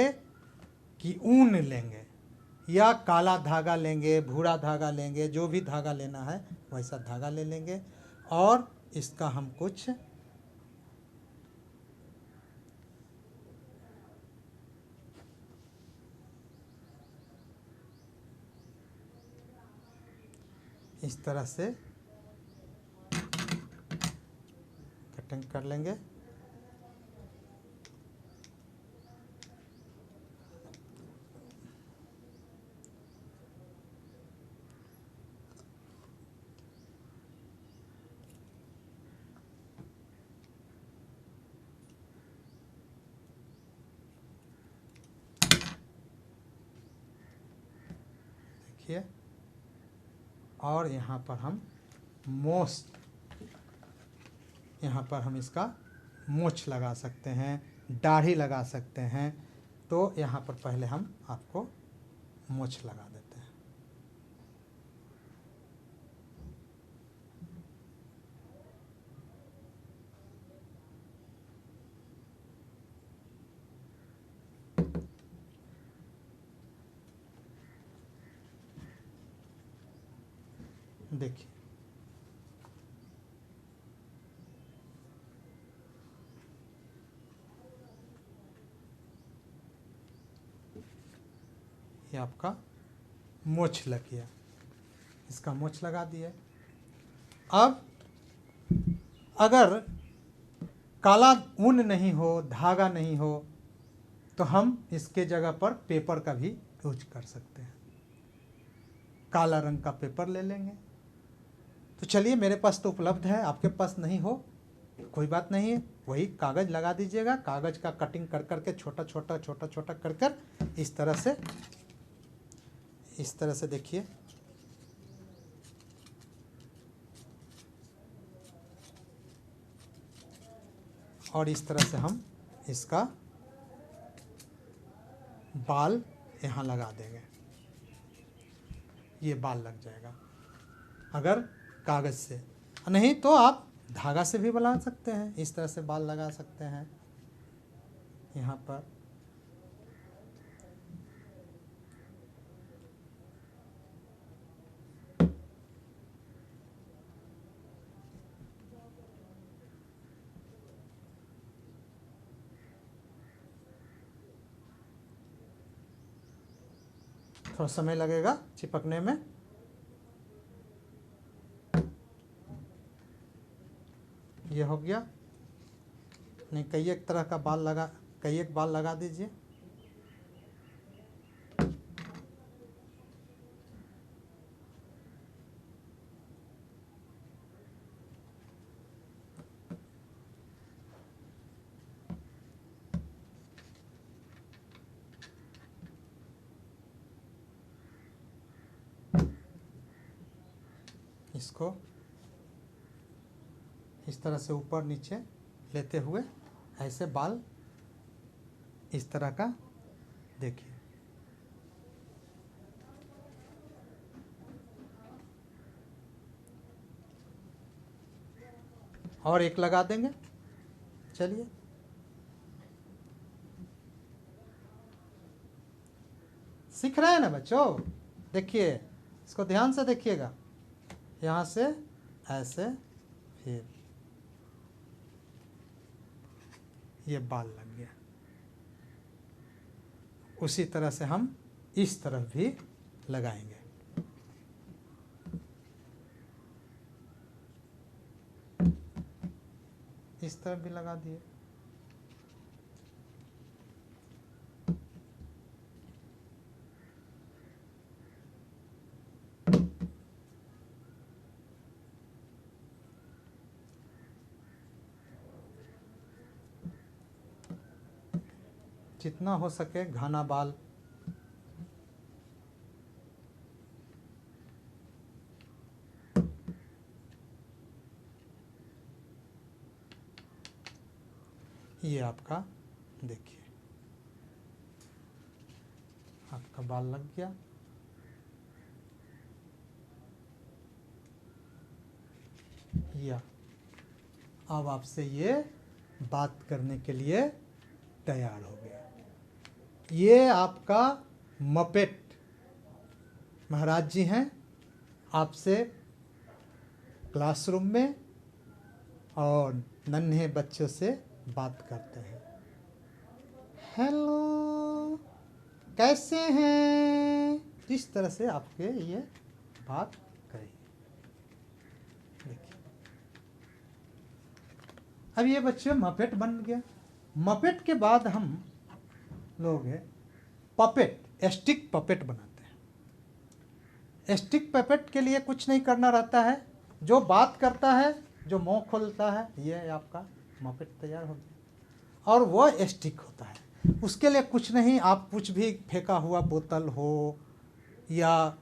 Speaker 1: कि ऊन लेंगे या काला धागा लेंगे, भूरा धागा लेंगे, जो भी धागा लेना है वैसा धागा ले लेंगे और इसका हम कुछ इस तरह से कटिंग कर लेंगे। देखिए, और यहाँ पर हम यहाँ पर हम इसका मोछ लगा सकते हैं, दाढ़ी लगा सकते हैं। तो यहाँ पर पहले हम आपको मोछ लगा देते हैं। देखिए ये आपका मोछ लग गया, इसका मोछ लगा दिए। अब अगर काला ऊन नहीं हो, धागा नहीं हो तो हम इसके जगह पर पेपर का भी यूज कर सकते हैं। काला रंग का पेपर ले लेंगे। तो चलिए, मेरे पास तो उपलब्ध है, आपके पास नहीं हो कोई बात नहीं है, वही कागज़ लगा दीजिएगा। कागज़ का कटिंग कर करके छोटा छोटा कर कर इस तरह से देखिए और इस तरह से हम इसका बाल यहाँ लगा देंगे। ये बाल लग जाएगा अगर कागज़ से, नहीं तो आप धागा से भी बना सकते हैं। इस तरह से बाल लगा सकते हैं यहाँ पर। थोड़ा समय लगेगा चिपकने में। ये हो गया। नहीं, कई एक तरह का बाल लगा, कई एक बाल लगा दीजिए। इसको इस तरह से ऊपर नीचे लेते हुए ऐसे बाल इस तरह का देखिए। और एक लगा देंगे। चलिए, सीख रहे हैं ना बच्चों? देखिए, इसको ध्यान से देखिएगा। यहाँ से ऐसे, फिर ये बाल लग गया। उसी तरह से हम इस तरफ भी लगाएंगे। इस तरफ भी लगा दिए। जितना हो सके घना बाल। ये आपका देखिए, आपका बाल लग गया। या अब आपसे ये बात करने के लिए तैयार हो गया। ये आपका मपेट महाराज जी हैं, आपसे क्लासरूम में और नन्हे बच्चों से बात करते हैं। हेलो, कैसे हैं? इस तरह से आपके ये बात करेंगे। देखिए, अब ये बच्चे मपेट बन गया। मपेट के बाद हम लोग पपेट, स्टिक पपेट बनाते हैं। स्टिक पपेट के लिए कुछ नहीं करना रहता है। जो बात करता है, जो मुंह खोलता है, ये आपका मपेट तैयार हो गया। और वो स्टिक होता है। उसके लिए कुछ नहीं, आप कुछ भी फेंका हुआ बोतल हो या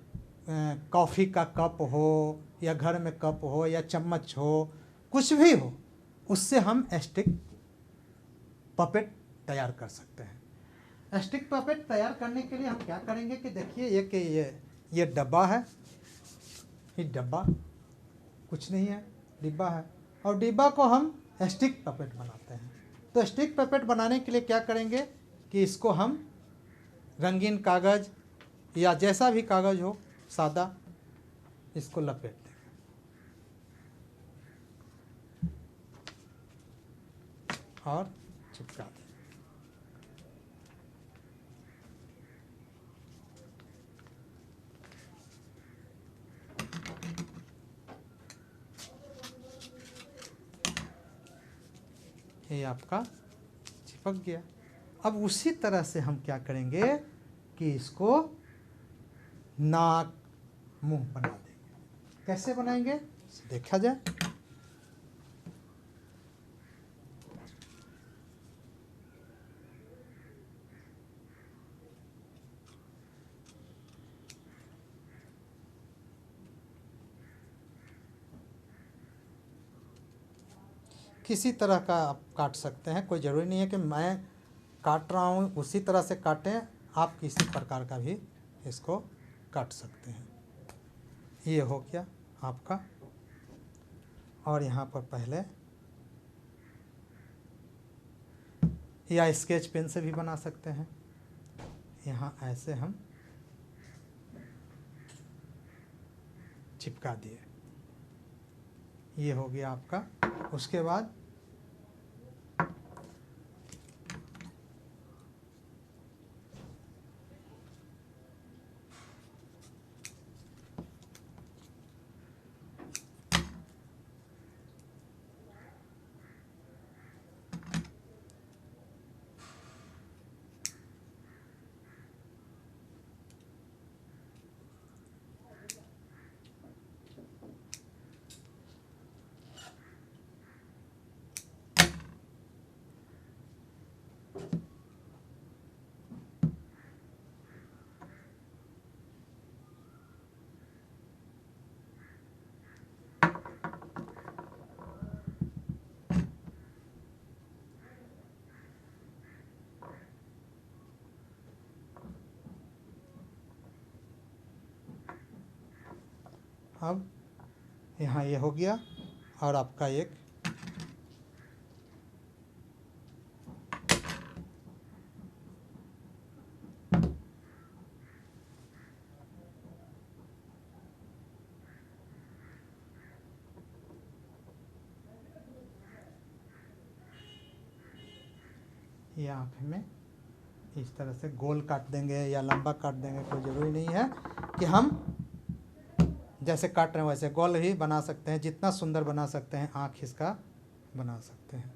Speaker 1: कॉफ़ी का कप हो या घर में कप हो या चम्मच हो, कुछ भी हो, उससे हम स्टिक पपेट तैयार कर सकते हैं। स्टिक पपेट तैयार करने के लिए हम क्या करेंगे कि देखिए, ये डब्बा है। ये डब्बा कुछ नहीं है, डिब्बा है। और डिब्बा को हम स्टिक पपेट बनाते हैं। तो स्टिक पपेट बनाने के लिए क्या करेंगे कि इसको हम रंगीन कागज़ या जैसा भी कागज़ हो सादा, इसको लपेट देंगे और चिपका देंगे। ये आपका चिपक गया। अब उसी तरह से हम क्या करेंगे कि इसको नाक मुंह बना देंगे। कैसे बनाएंगे देखा जाए। किसी तरह का आप काट सकते हैं, कोई ज़रूरी नहीं है कि मैं काट रहा हूँ उसी तरह से काटें। आप किसी प्रकार का भी इसको काट सकते हैं। ये हो गया आपका। और यहाँ पर पहले या स्केच पेन से भी बना सकते हैं। यहाँ ऐसे हम चिपका दिए। ये हो गया आपका। उसके बाद अब यहाँ ये हो गया और आपका एक यहाँ पे में इस तरह से गोल काट देंगे या लंबा काट देंगे, कोई ज़रूरी नहीं है कि हम जैसे काट रहे हैं वैसे गोल भी बना सकते हैं, जितना सुंदर बना सकते हैं आँख इसका बना सकते हैं।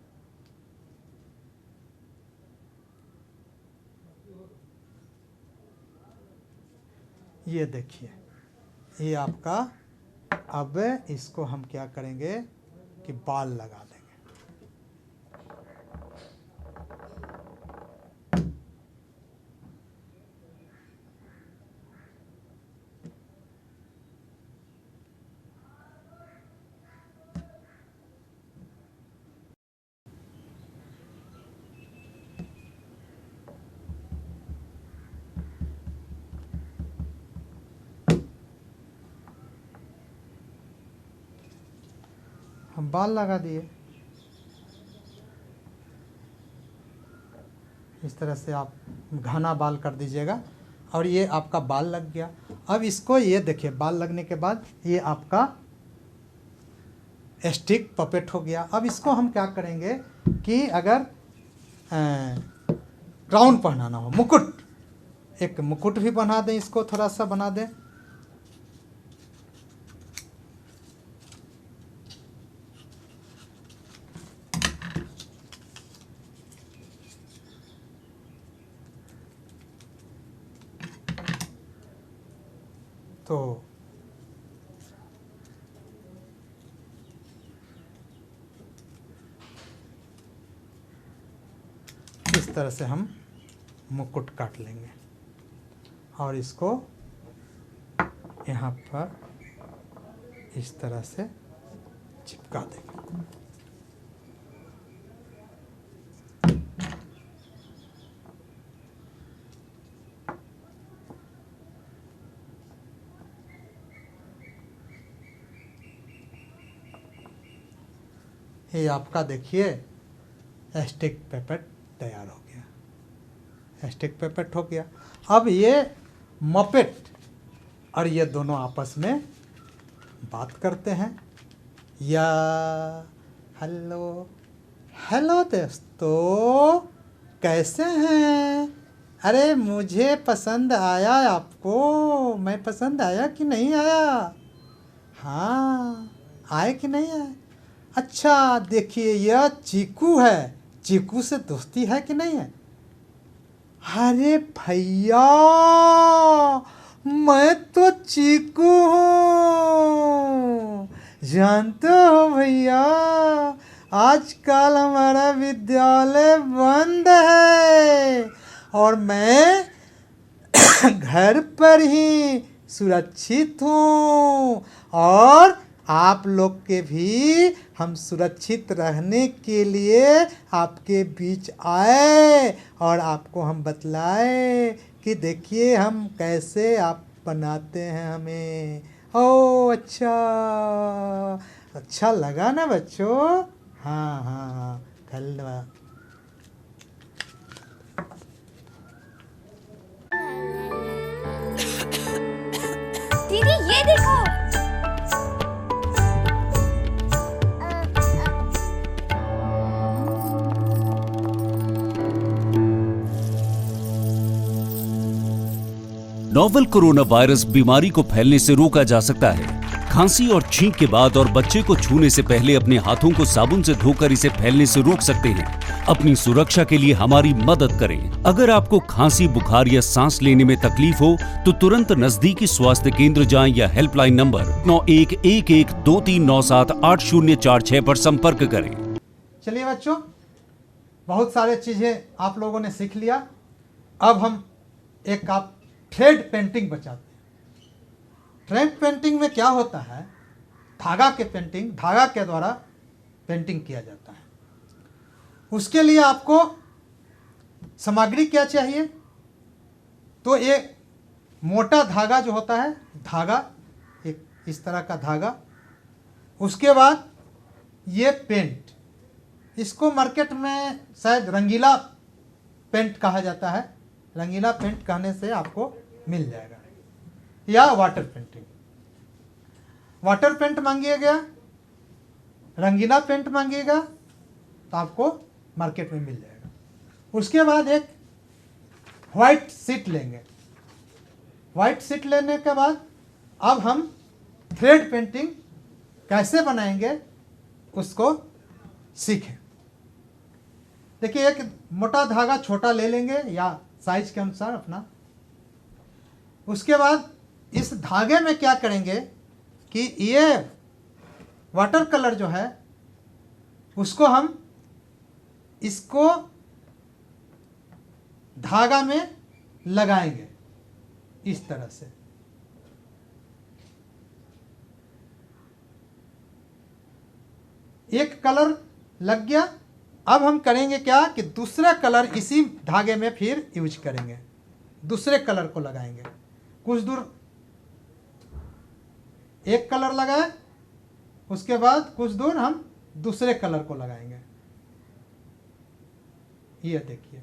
Speaker 1: ये देखिए ये आपका, अब इसको हम क्या करेंगे कि बाल लगा देंगे। हम बाल लगा दिए। इस तरह से आप घना बाल कर दीजिएगा और ये आपका बाल लग गया। अब इसको ये देखिए, बाल लगने के बाद ये आपका स्टिक पपेट हो गया। अब इसको हम क्या करेंगे कि अगर क्राउन पहनाना हो, मुकुट, एक मुकुट भी बना दें, इसको थोड़ा सा बना दें। तो इस तरह से हम मुकुट काट लेंगे और इसको यहाँ पर इस तरह से चिपका देंगे। ये आपका देखिए स्टिक पेपेट तैयार हो गया, स्टिक पेपेट हो गया। अब ये मपेट और ये दोनों आपस में बात करते हैं। या हेलो हेलो दोस्तों, कैसे हैं? अरे मुझे पसंद आया आपको, मैं पसंद आया कि नहीं आया? हाँ, आए कि नहीं आए? अच्छा देखिए यह चीकू है, चीकू से दोस्ती है कि नहीं है? अरे भैया मैं तो चीकू हूँ, जानते हो भैया आजकल हमारा विद्यालय बंद है और मैं घर पर ही सुरक्षित हूँ और आप लोग के भी हम सुरक्षित रहने के लिए आपके बीच आए और आपको हम बतलाए कि देखिए हम कैसे आप बनाते हैं हमें। ओह अच्छा लगा ना बच्चों? हाँ हाँ हाँ, धन्यवाद।
Speaker 2: दीदी ये देखो।
Speaker 3: नोवेल कोरोना वायरस बीमारी को फैलने से रोका जा सकता है। खांसी और छींक के बाद और बच्चे को छूने से पहले अपने हाथों को साबुन से धोकर इसे फैलने से रोक सकते हैं। अपनी सुरक्षा के लिए हमारी मदद करें। अगर आपको खांसी, बुखार या सांस लेने में तकलीफ हो तो तुरंत नजदीकी स्वास्थ्य केंद्र जाएं या हेल्पलाइन नंबर 911123978046 पर संपर्क करें।
Speaker 1: चलिए बच्चों, बहुत सारे चीजें आप लोगों ने सीख लिया। अब हम एक आप थ्रेड पेंटिंग बचाते हैं। थ्रेड पेंटिंग में क्या होता है, धागा के द्वारा पेंटिंग किया जाता है। उसके लिए आपको सामग्री क्या चाहिए? तो ये मोटा धागा जो होता है, धागा एक इस तरह का धागा। उसके बाद ये पेंट, इसको मार्केट में शायद रंगीला पेंट कहा जाता है, रंगीला पेंट कहने से आपको मिल जाएगा, या वाटर पेंटिंग। वाटर पेंट मांगिएगा, रंगीला पेंट मांगिएगा तो आपको मार्केट में मिल जाएगा। उसके बाद एक वाइट शीट लेंगे। वाइट शीट लेने के बाद अब हम थ्रेड पेंटिंग कैसे बनाएंगे उसको सीखें। देखिए, एक मोटा धागा छोटा ले लेंगे या साइज के अनुसार अपना। उसके बाद इस धागे में क्या करेंगे कि ये वाटर कलर जो है उसको हम इसको धागा में लगाएंगे इस तरह से। एक कलर लग गया। अब हम करेंगे क्या कि दूसरा कलर इसी धागे में फिर यूज करेंगे, दूसरे कलर को लगाएंगे। कुछ दूर एक कलर लगाए, उसके बाद कुछ दूर हम दूसरे कलर को लगाएंगे, ये देखिए।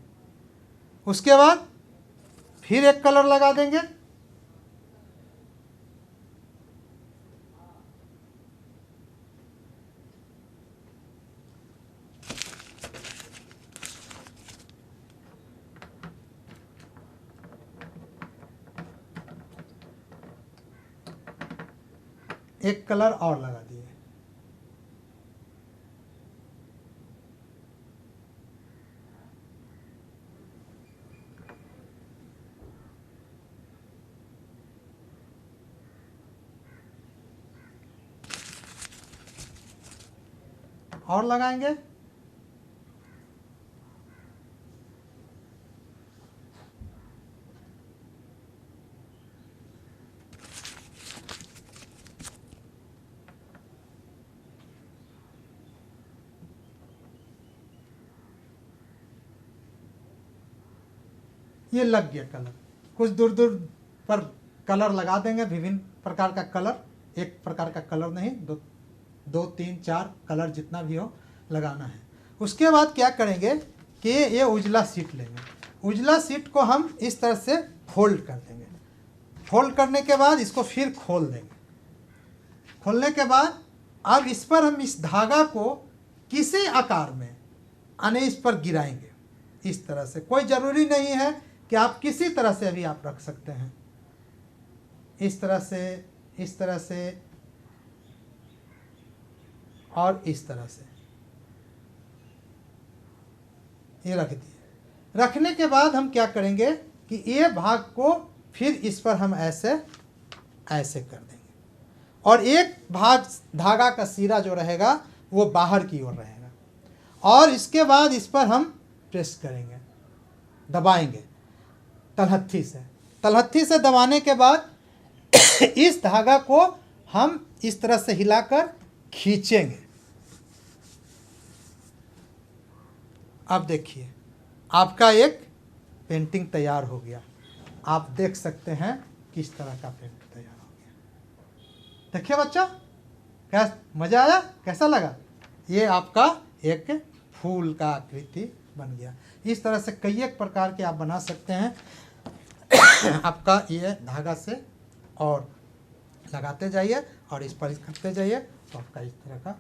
Speaker 1: उसके बाद फिर एक कलर लगा देंगे, एक कलर और लगा दिए। और लगाएंगे। ये लग गया कलर। कुछ दूर दूर पर कलर लगा देंगे, विभिन्न प्रकार का कलर, एक प्रकार का कलर नहीं, दो तीन चार कलर जितना भी हो लगाना है। उसके बाद क्या करेंगे कि ये उजला शीट लेंगे। उजला शीट को हम इस तरह से फोल्ड कर देंगे। फोल्ड करने के बाद इसको फिर खोल देंगे। खोलने के बाद अब इस पर हम इस धागा को किसी आकार में यानी इस पर गिराएंगे इस तरह से। कोई ज़रूरी नहीं है कि आप किसी तरह से अभी आप रख सकते हैं, इस तरह से, इस तरह से और इस तरह से ये रख दिए। रखने के बाद हम क्या करेंगे कि ये भाग को फिर इस पर हम ऐसे ऐसे कर देंगे और एक भाग धागा का सिरा जो रहेगा वो बाहर की ओर रहेगा और इसके बाद इस पर हम प्रेस करेंगे, दबाएंगे तलहथी से। तलहथी से दबाने के बाद इस धागा को हम इस तरह से हिलाकर खींचेंगे। अब देखिए आपका एक पेंटिंग तैयार हो गया। आप देख सकते हैं किस तरह का पेंटिंग तैयार हो गया। देखिए बच्चा, क्या मज़ा आया, कैसा लगा? ये आपका एक फूल का आकृति बन गया। इस तरह से कई एक प्रकार के आप बना सकते हैं। आपका ये धागा से और लगाते जाइए और इस पर करते जाइए तो आपका इस तरह का